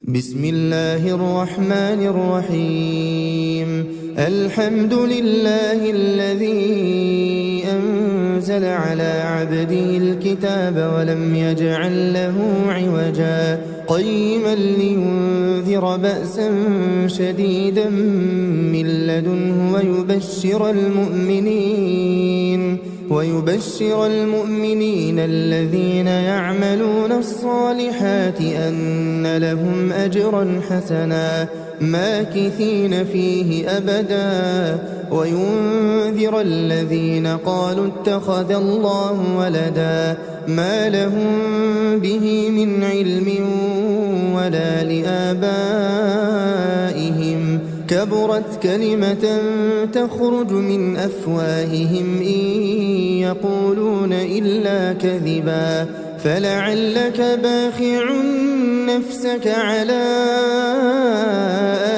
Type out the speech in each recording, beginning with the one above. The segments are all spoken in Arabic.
بسم الله الرحمن الرحيم. الحمد لله الذي أنزل على عبده الكتاب ولم يجعل له عوجا قيما لينذر بأسا شديدا من لدنه ويبشر المؤمنين الذين يعملون الصالحات أن لهم أجرا حسنا ماكثين فيه أبدا وينذر الذين قالوا اتخذ الله ولدا ما لهم به من علم ولا لآبائهم كبرت كلمة تخرج من أفواههم إن يقولون إلا كذبا فلعلك باخع نفسك على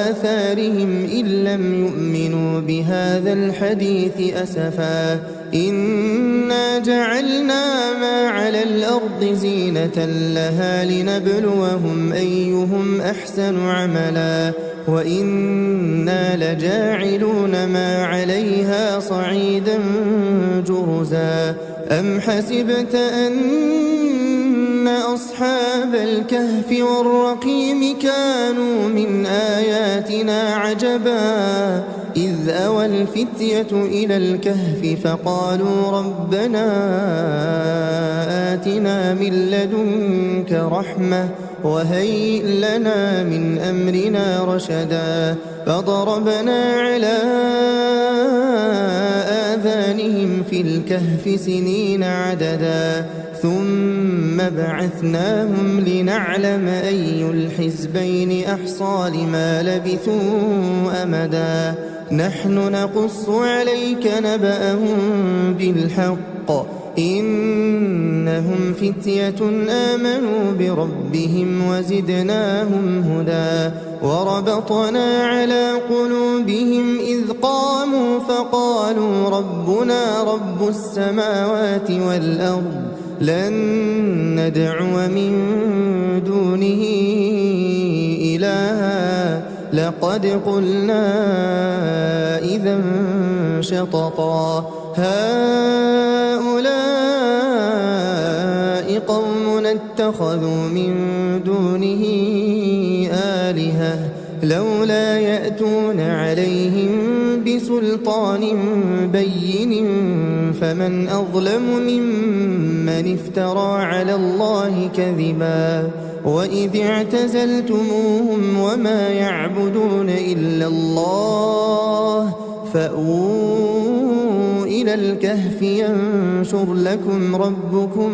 آثارهم إن لم يؤمنوا بهذا الحديث أسفا إنا جعلنا ما على الأرض زينة لها لنبلوهم أيهم أحسن عملا وإنا لجاعلون ما عليها صعيدا جرزا أم حسبت أن أصحاب الكهف والرقيم كانوا من آياتنا عجبا إذ أوى الفتية إلى الكهف فقالوا ربنا آتنا من لدنك رحمة وهيئ لنا من أمرنا رشدا فضربنا على آذانهم في الكهف سنين عددا ثم بعثناهم لنعلم أي الحزبين أحصى لما لبثوا أمدا نحن نقص عليك نبأهم بالحق إنهم فتية آمنوا بربهم وزدناهم هدى وربطنا على قلوبهم إذ قاموا فقالوا ربنا رب السماوات والأرض لن ندعو من دونه إلها لقد قلنا إذا شططا هؤلاء قوم اتخذوا من دونه آلهة لولا يأتون عليهم بسلطان بين فمن أظلم ممن افترى على الله كذبا وإذ اعتزلتموهم وما يعبدون إلا الله فأووا إلى الكهف ينشر لكم ربكم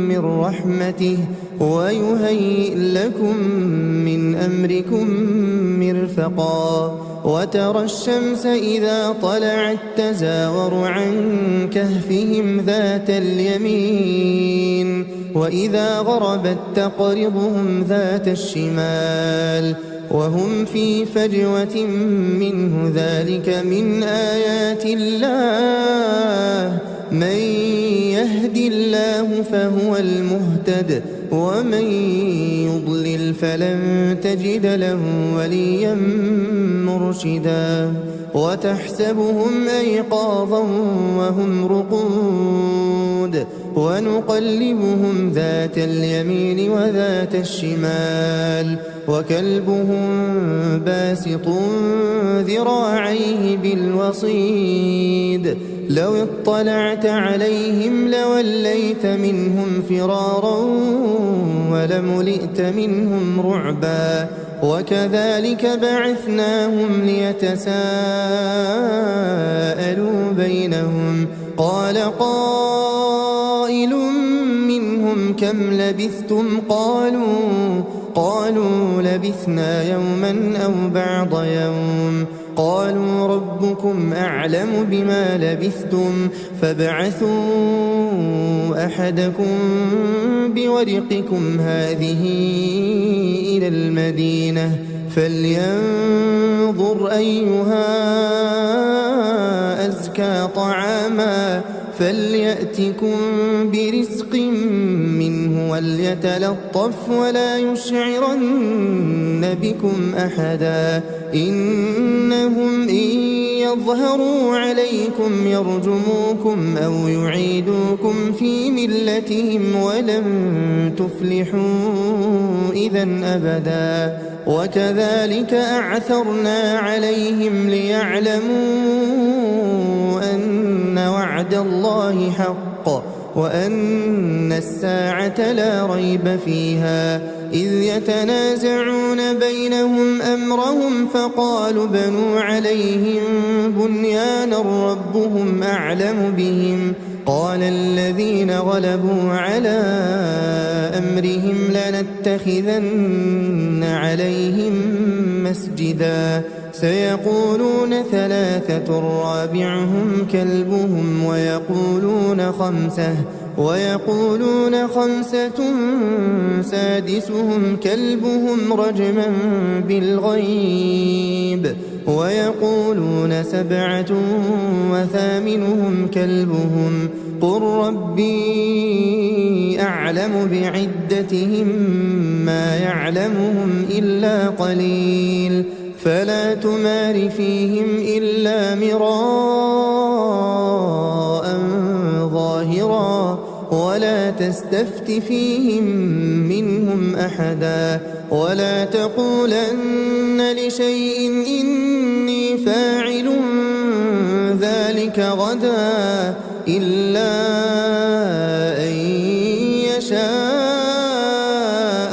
من رحمته ويهيئ لكم من أمركم مرفقا وترى الشمس إذا طلعت تزاور عن كهفهم ذات اليمين وإذا غربت تقرضهم ذات الشمال وهم في فجوة منه ذلك من آيات الله من يهد الله فهو المهتد ومن يضلل فلن تجد له وليا مرشدا وتحسبهم أيقاظا وهم رقود ونقلبهم ذات اليمين وذات الشمال وكلبهم باسط ذراعيه بالوصيد لو اطلعت عليهم لوليت منهم فرارا ولملئت منهم رعبا وكذلك بعثناهم ليتساءلوا بينهم قال قائل منهم كم لبثتم قالوا لبثنا يوما أو بعض يوم قالوا ربكم أعلم بما لبثتم فابعثوا أحدكم بورقكم هذه إلى المدينة فلينظر أيها أزكى طعاما فليأتكم برزق منه وليتلطف ولا يشعرن بكم أحدا إنهم إن يظهروا عليكم يرجموكم أو يعيدوكم في ملتهم ولن تفلحوا إذا أبدا وكذلك أعثرنا عليهم ليعلموا أن وعد الله حق وأن الساعة لا ريب فيها إذ يتنازعون بينهم أمرهم فقالوا بنوا عليهم بنيانا ربهم أعلم بهم قال الذين غلبوا على أمرهم لنتخذن عليهم مسجدا سيقولون ثلاثة رابعهم كلبهم ويقولون خمسة سادسهم كلبهم رجما بالغيب ويقولون سبعة وثامنهم كلبهم قل ربي أعلم بعدتهم ما يعلمهم إلا قليل فلا تمار فيهم إلا مراء ظاهرا ولا تستفت فيهم منهم أحدا ولا تقولن لشيء إني فاعل ذلك غدا إلا أن يشاء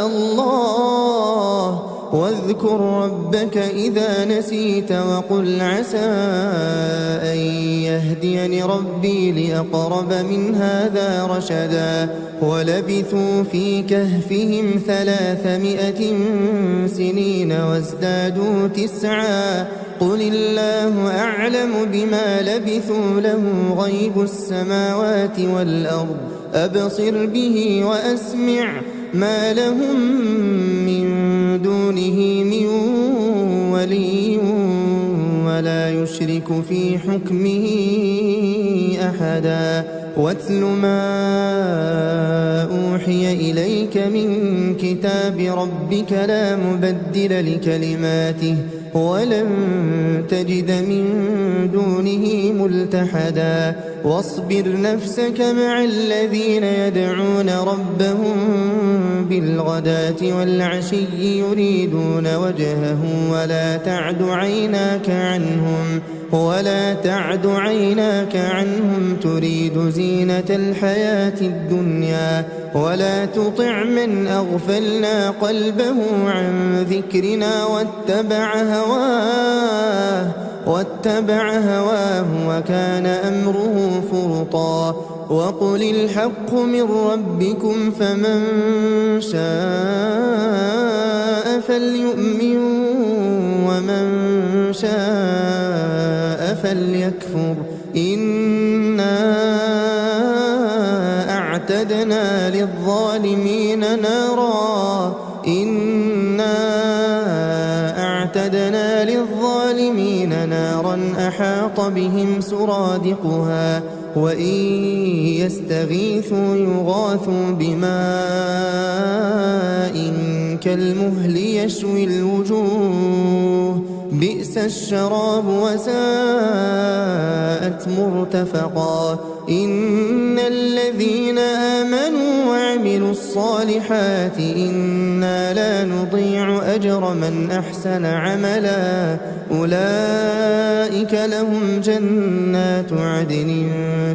الله واذكر ربك إذا نسيت وقل عسى أن يهديني ربي لأقرب من هذا رشدا ولبثوا في كهفهم 300 سنين وازدادوا 9 قل الله أعلم بما لبثوا له غيب السماوات والأرض أبصر به وأسمع ما لهم من دونه من ولي ولا يشرك في حكمه أحدا واتل ما أوحي إليك من كتاب ربك لا مبدل لكلماته ولن تجد من دونه ملتحدا واصبر نفسك مع الذين يدعون ربهم بالغداة والعشي يريدون وجهه ولا تعد عيناك عنهم تريد زينة الحياة الدنيا ولا تطع من أغفلنا قلبه عن ذكرنا واتبع هواه وكان أمره فرطا وقل الحق من ربكم فمن شاء فليؤمن ومن شاء فليكفر إنا أعتدنا للظالمين نارا أحاط بهم سرادقها وإن يستغيثوا يغاثوا بماء كالمهل يشوي الوجوه بئس الشراب وساءت مرتفقا إن الذين آمنوا وعملوا الصالحات إنا لا نضيع أجر من أحسن عملا أولئك لهم جنات عدن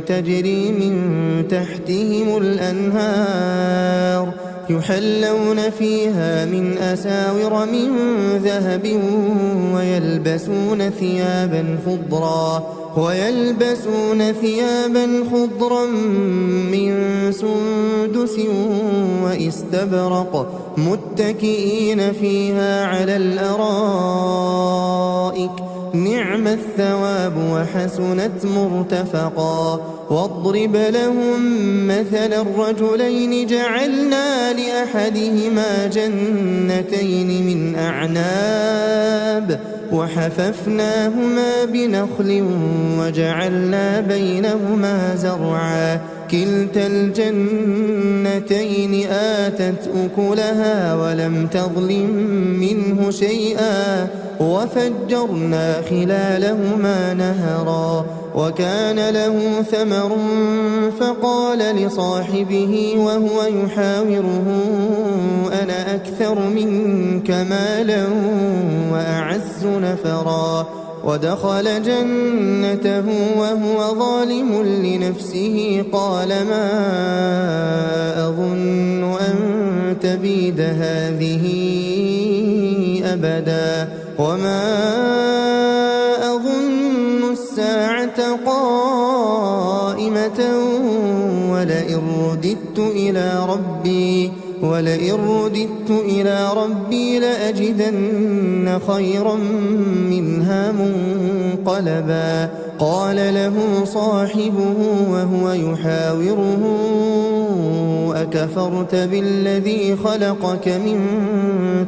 تجري من تحتهم الأنهار يحلون فيها من أساور من ذهب ويلبسون ثيابا خضرا من سندس وإستبرق متكئين فيها على الأرائك نعم الثواب وحسنت مرتفقا واضرب لهم مثل الرجلين جعلنا لأحدهما جنتين من أعناب وحففناهما بنخل وجعلنا بينهما زرعا كلتا الجنتين آتت أكلها ولم تظلم منه شيئا وفجرنا خلالهما نهرا وكان له ثمر فقال لصاحبه وهو يحاوره أنا أكثر منك مالا وأعز نفرا ودخل جنته وهو ظالم لنفسه قال ما أظن أن تبيد هذه أبدا وما أظن الساعة قائمة ولئن رددت إلى ربي لأجدن خيرا منها منقلبا قال له صاحبه وهو يحاوره أكفرت بالذي خلقك من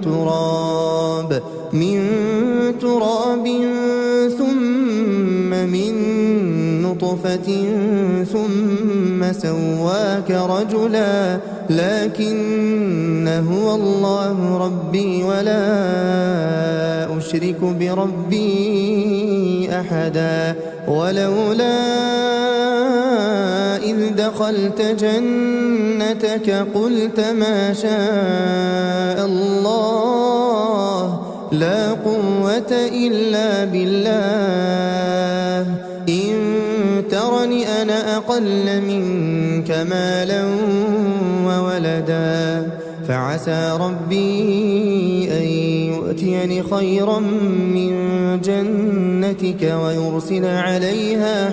تراب ثم من نطفة ثم سواك رجلا لكن هو الله ربي ولا أشرك بربي أحدا ولولا إذ دخلت جنتك قلت ما شاء الله لا قوة إلا بالله إن ترني أنا أقل منك مالا وولدا فعسى ربي أن يؤتيني خيرا من جنتك ويرسل عليها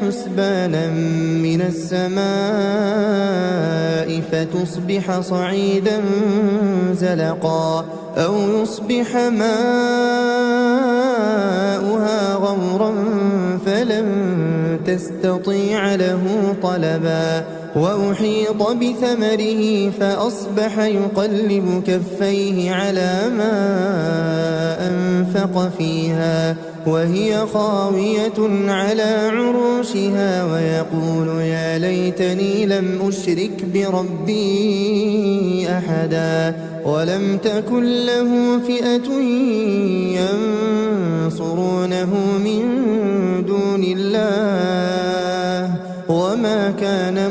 حسبانا من السماء فتصبح صعيدا زلقا أو يصبح ماؤها غورا فلن تستطيع له طلبا وأحيط بثمره فأصبح يقلب كفيه على ما أنفق فيها وهي خاوية على عروشها ويقول يا ليتني لم أشرك بربي أحدا ولم تكن له فئة ينصرونه من دون الله وما كان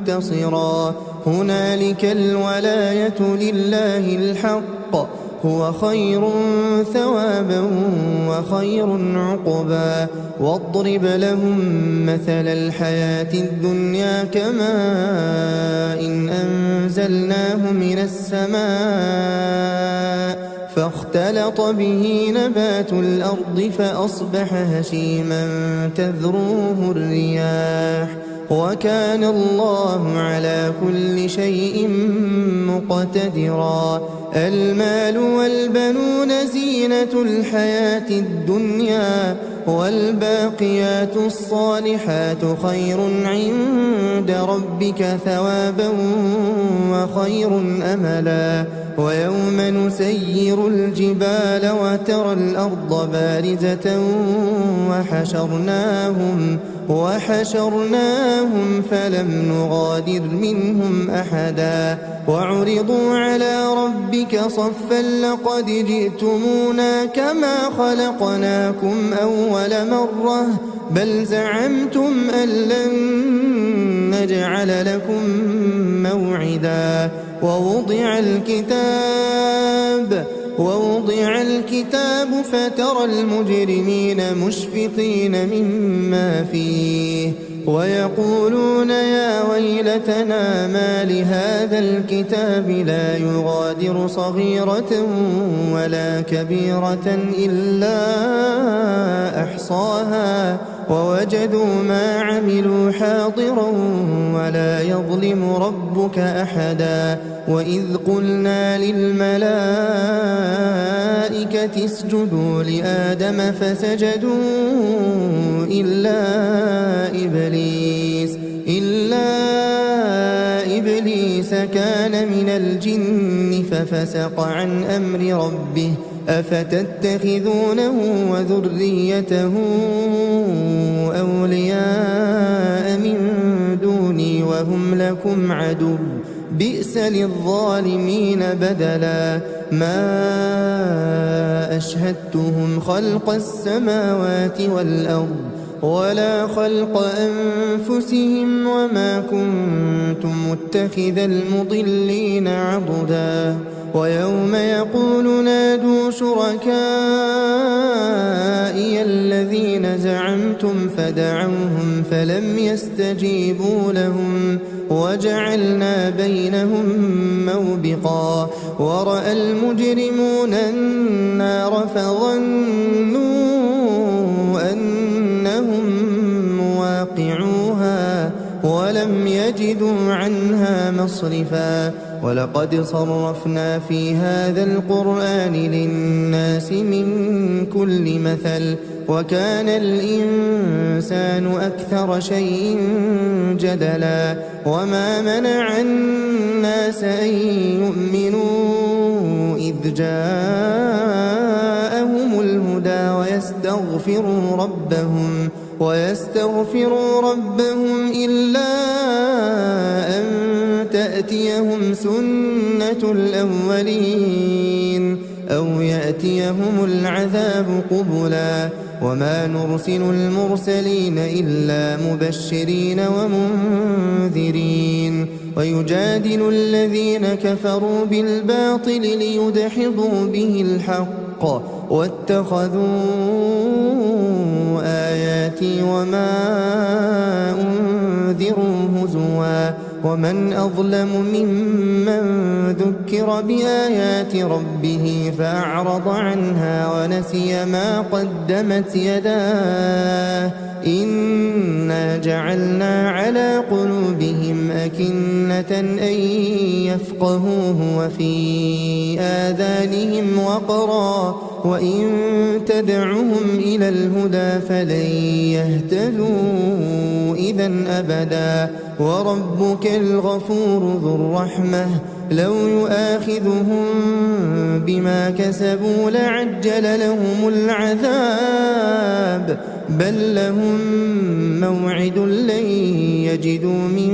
منتصرا هنالك الولاية لله الحق هو خير ثوابا وخير عقبا واضرب لهم مثل الحياة الدنيا كماء إن أنزلناه من السماء فاختلط به نبات الأرض فأصبح هشيما تذروه الرياح وكان الله على كل شيء مقتدرا المال والبنون زينة الحياة الدنيا والباقيات الصالحات خير عند ربك ثوابا وخير أملا ويوم نسير الجبال وترى الأرض بارزة وحشرناهم فلم نغادر منهم أحدا وعرضوا على ربك صفا لقد جئتمونا كما خلقناكم أول مرة بل زعمتم أن لن نجعل لكم موعدا ووضع الكتاب فترى المجرمين مشفقين مما فيه ويقولون يا ويلتنا ما لهذا الكتاب لا يغادر صغيرة ولا كبيرة إلا أحصاها ووجدوا ما عملوا حاضرا ولا يظلم ربك أحدا وإذ قلنا للملائكة اسجدوا لآدم فسجدوا إلا إبليس كان من الجن ففسق عن أمر ربه أفتتخذونه وذريته أولياء من دوني وهم لكم عدو بئس للظالمين بدلا ما أشهدتهم خلق السماوات والأرض ولا خلق أنفسهم وما كنت متخذ المضلين عضدا ويوم يقول نادوا شركائي الذين زعمتم فدعوهم فلم يستجيبوا لهم وجعلنا بينهم موبقا ورأى المجرمون النار فظنوا أنهم مواقعوها ولم يجدوا عنها مصرفا ولقد صرفنا في هذا القرآن للناس من كل مثل وكان الإنسان أكثر شيء جدلا وما منع الناس أن يؤمنوا إذ جاءهم الهدى ويستغفروا ربهم إلا أن تأتيهم سنة الأولين أو يأتيهم العذاب قبلا وما نرسل المرسلين إلا مبشرين ومنذرين ويجادل الذين كفروا بالباطل ليدحضوا به الحق واتخذوا آياتي وما أنذروا هزوا ومن أظلم ممن ذكر بآيات ربه فأعرض عنها ونسي ما قدمت يداه إنا جعلنا على قلوبهم أكنة أن يفقهوه وفي آذانهم وقرا وإن تدعهم إلى الهدى فلن يهتدوا إذا أبدا وربك الغفور ذو الرحمة لو يؤاخذهم بما كسبوا لعجل لهم العذاب بل لهم موعد لن يجدوا من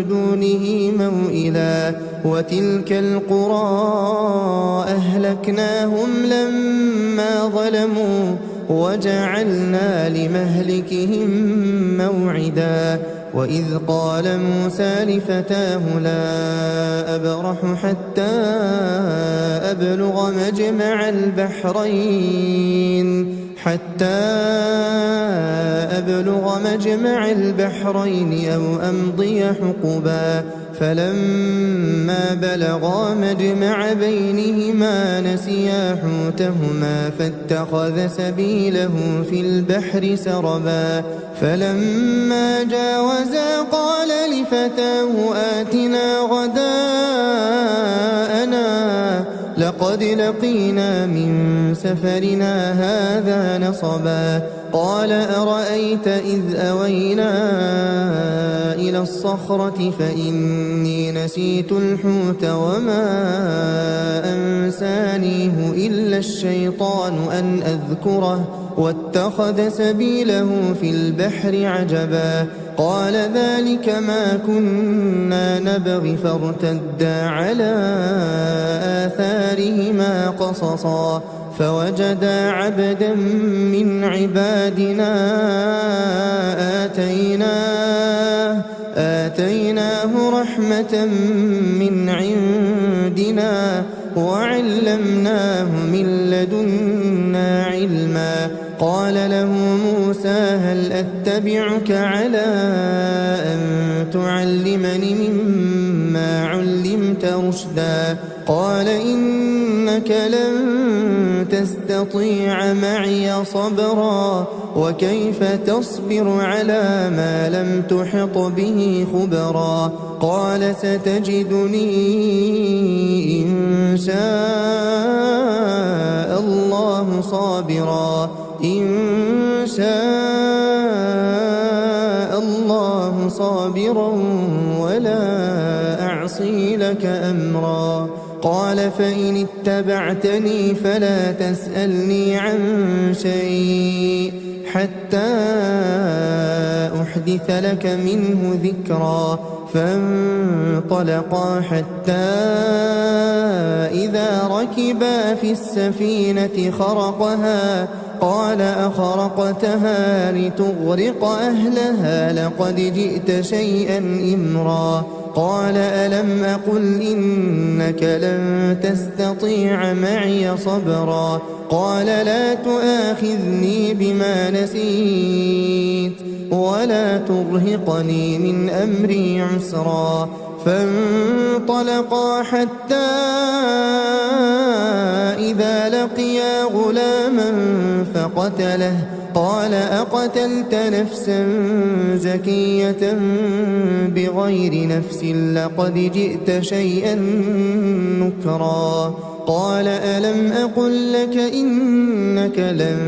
دونه موئلا وتلك القرى أهلكناهم لما ظلموا وجعلنا لمهلكهم موعدا وإذ قال موسى لفتاه لا أبرح حتى أبلغ مجمع البحرين أو أمضي حقبا فلما بلغا مجمع بينهما نسيا حوتهما فاتخذ سبيله في البحر سربا فلما جاوزا قال لفتاه آتنا غداءنا لقد لقينا من سفرنا هذا نصبا قال أرأيت إذ أوينا إلى الصخرة فإني نسيت الحوت وما أنسانيه إلا الشيطان أن أذكره واتخذ سبيله في البحر عجبا قال ذلك ما كنا نبغي فارتدا على آثارهما قصصا فوجدا عبدا من عبادنا آتيناه رحمة من عندنا وعلمناه من لدنا علما قال له موسى هل أتبعك على أن تعلمني مما علمت رشدا قال إنك لن تستطيع معي صبرا وكيف تصبر على ما لم تحط به خبرا قال ستجدني إن شاء الله صابرا ولا أعصي لك أمرا قال فإن اتبعتني فلا تسألني عن شيء حتى أحدث لك منه ذكرا. فانطلقا حتى إذا ركبا في السفينة خرقها قال أخرقتها لتغرق أهلها لقد جئت شيئا إمرا. قال ألم أقل إنك لن تستطيع معي صبرا. قال لا تؤاخذني بما نسيت ولا ترهقني من أمري عسرا. فانطلقا حتى إذا لقيا غلاما فقتله قال أقتلت نفسا زكية بغير نفس لقد جئت شيئا نكرا. قال ألم أقل لك إنك لن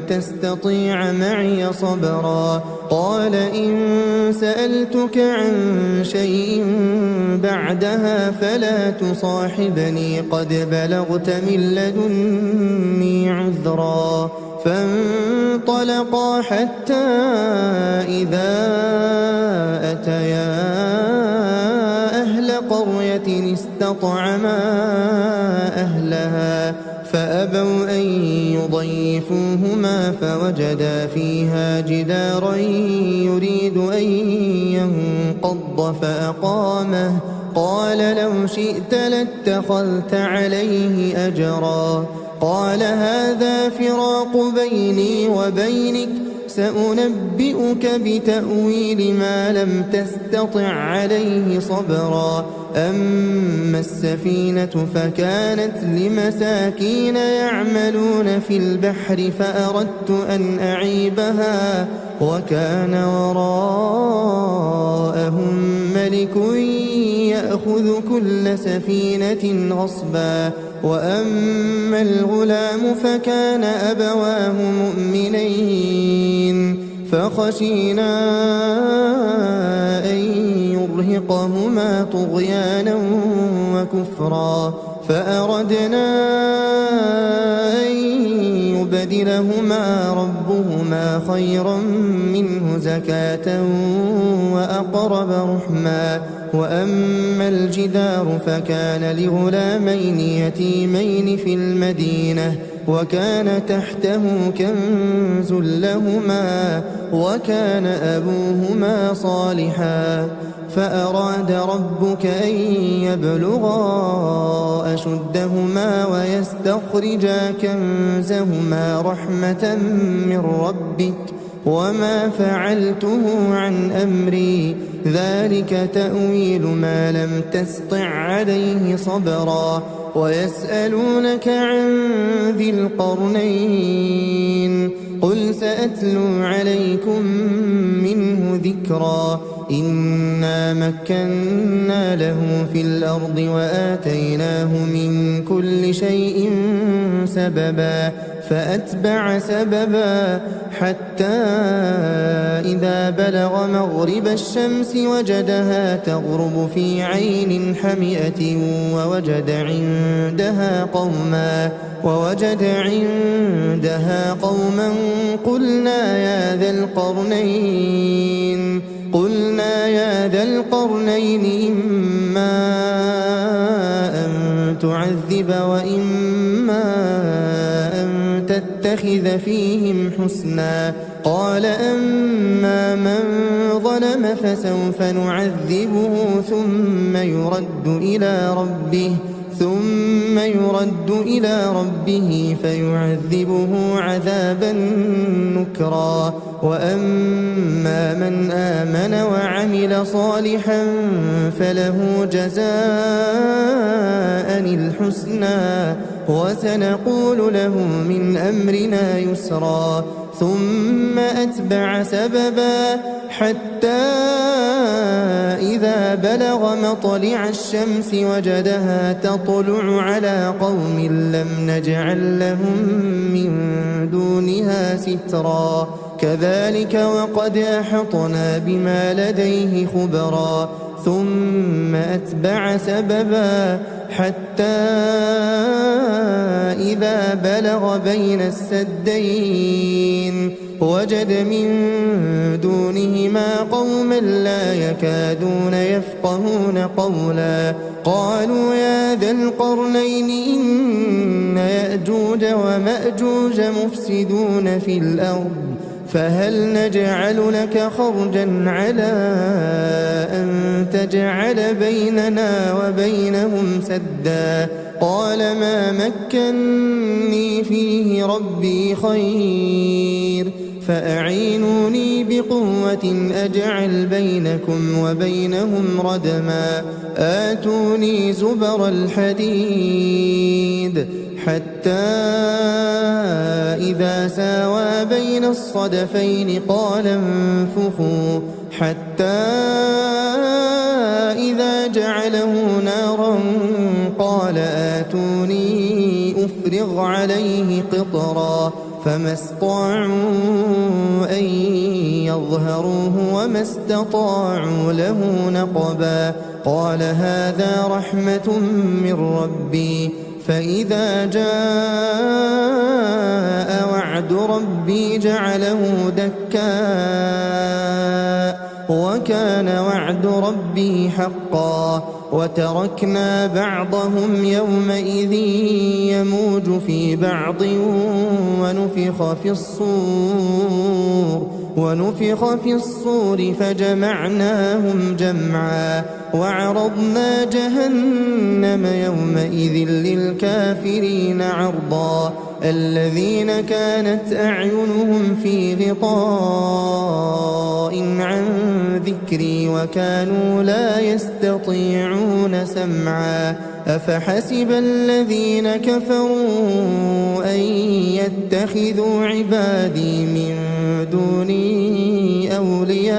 تستطيع معي صبرا. قال إن سألتك عن شيء بعدها فلا تصاحبني قد بلغت من لدني عذرا. فانطلقا حتى إذا أتيا أهل قرية استطعما أهلها فأبوا أن يضيفوهما فوجدا فيها جدارا يريد أن ينقض فأقامه. قال لو شئت لاتخذت عليه أجرا. قال هذا فراق بيني وبينك سأنبئك بتأويل ما لم تستطع عليه صبرا. أما السفينة فكانت لمساكين يعملون في البحر فأردت أن أعيبها وكان وراءهم ملك يأخذ كل سفينة غصبا. وأما الغلام فكان أبواه مؤمنين فخشينا أن يرهقهما طغيانا وكفرا فأردنا أن يبدلهما ربهما خيرا منه زكاة وأقرب رحما. وأما الجدار فكان لغلامين يتيمين في المدينة وكان تحته كنز لهما وكان أبوهما صالحا. فأراد ربك أن يبلغا أشدهما ويستخرجا كنزهما رحمة من ربك وما فعلته عن أمري ذلك تأويل ما لم تسطع عليه صبرا. ويسألونك عن ذي القرنين قل سأتلو عليكم منه ذكرا. إنا مكنا له في الأرض وآتيناه من كل شيء سببا فأتبع سببا حتى إذا بلغ مغرب الشمس وجدها تغرب في عين حمئة ووجد عندها قوما قلنا يا ذا القرنين إما أن تعذب وإما أن تتخذ فيهم حسنا. قال أما من ظلم فسوف نعذبه ثم يرد إلى ربه فيعذبه عذابا نكرا. وأما من آمن وعمل صالحا فله جزاء الحسنى وسنقول له من أمرنا يسرا. ثم أتبع سببا حتى إذا بلغ مطلع الشمس وجدها تطلع على قوم لم نجعل لهم من دونها سترا. كذلك وقد أحطنا بما لديه خبرا. ثم أتبع سببا حتى إذا بلغ بين السدين وجد من دونهما قوما لا يكادون يفقهون قولا قالوا يا ذا القرنين إن يأجوج ومأجوج مفسدون في الأرض فهل نجعل لك خرجا على أن تجعل بيننا وبينهم سدا قال ما مكني فيه ربي خير فأعينوني بقوة أجعل بينكم وبينهم ردما آتوني زبر الحديد حتى إذا ساوى بين الصدفين قال انفخوا حتى إذا جعله نارا قال آتوني أفرغ عليه قطرا فما استطاعوا أن يظهروه وما استطاعوا له نقبا قال هذا رحمة من ربي فإذا جاء وعد ربي جعله دكاء وكان وعد ربي حقا وتركنا بعضهم يومئذ يموج في بعض ونفخ في الصور فجمعناهم جمعا وعرضنا جهنم يومئذ للكافرين عرضا الذين كانت أعينهم في غطاء عن ذكري وكانوا لا يستطيعون سمعا أفحسب الذين كفروا أن يتخذوا عبادي من دوني أولياء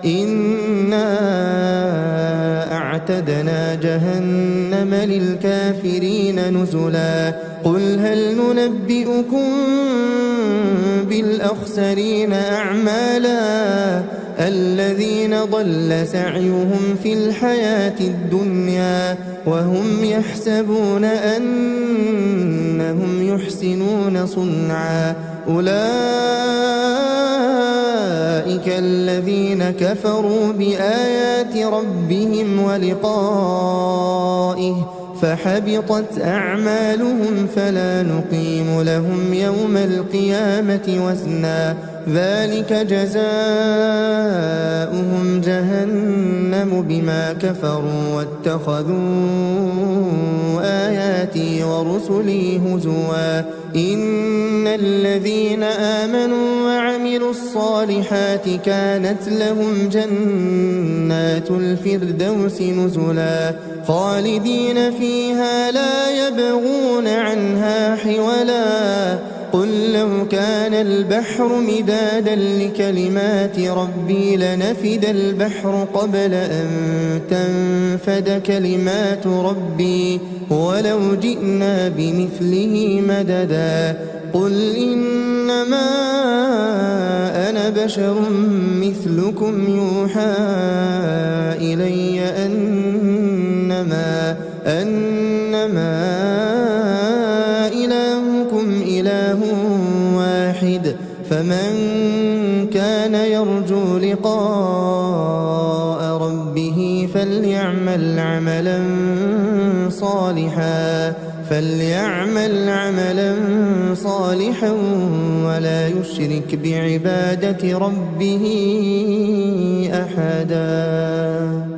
إنا أعتدنا جهنم للكافرين نزلا قل هل ننبئكم بالأخسرين أعمالا الذين ضل سعيهم في الحياة الدنيا وهم يحسبون أنهم يحسنون صنعا أولئك الذين كفروا بآيات ربهم ولقائه فحبطت أعمالهم فلا نقيم لهم يوم القيامة وزنا ذلك جزاؤهم جهنم بما كفروا واتخذوا آياتي ورسلي هزوا إن الذين آمنوا وعملوا الصالحات كانت لهم جنات الفردوس نزلا خالدين فيها لا يبغون عنها حولا قل لو كان البحر مدادا لكلمات ربي لنفد البحر قبل أن تنفد كلمات ربي ولو جئنا بمثله مددا قل إنما أنا بشر مثلكم يوحى إلي أنما إلهكم إله واحد فمن كان يرجو لقاء ربه فليعمل عملا صالحا ولا يشرك بعبادة ربه أحدا.